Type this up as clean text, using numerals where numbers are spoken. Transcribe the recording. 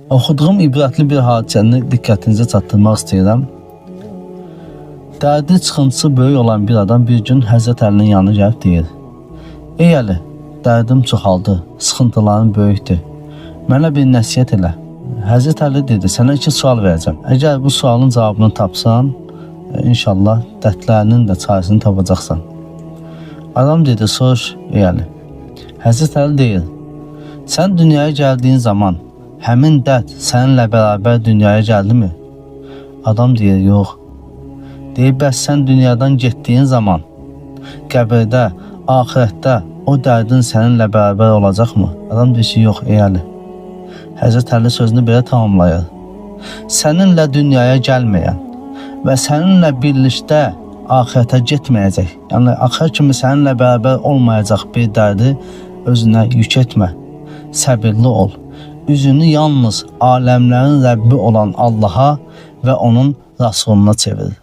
Oxuduğum ibrətli bir hadisəni diqqətinizə çatdırmaq istəyirəm. Dərdi çıxıntısı böyük olan bir adam bir gün Həzrət Əlinin yanına gəlib deyir: "Ey Əli, dərdim çoxaldı, sıxıntılarım böyükdür. Mənə bir nəsihət elə." Həzrət Əli dedi: "Sənə 2 sual verəcəm. Əgər bu sualın cavabını tapsan, inşallah dərdlərinin də çarəsini tapacaqsan." Adam dedi: "Soruş, ey Əli." Həzrət Əli deyir: "Sən dünyaya gəldiyin zaman həmin dərd səninlə bərabər dünyaya gəldimi?" Adam deyir: "Yox." Deyir: "Bəs sən dünyadan getdiyin zaman qəbirdə, axirətdə o dərdin səninlə bərabər olacaqmı?" Adam deyir ki: "Yox, ey Əli." Həzrət Əli sözünü belə tamamlayır: "Səninlə dünyaya gəlməyən və səninlə birlikdə axirətə getməyəcək, yəni axır kimi səninlə bərabər olmayacaq bir dərdi özünə yük etmə. Səbirli ol. Üzünü yalnız aləmlərin Rəbbi olan Allaha və onun Rasuluna çevir."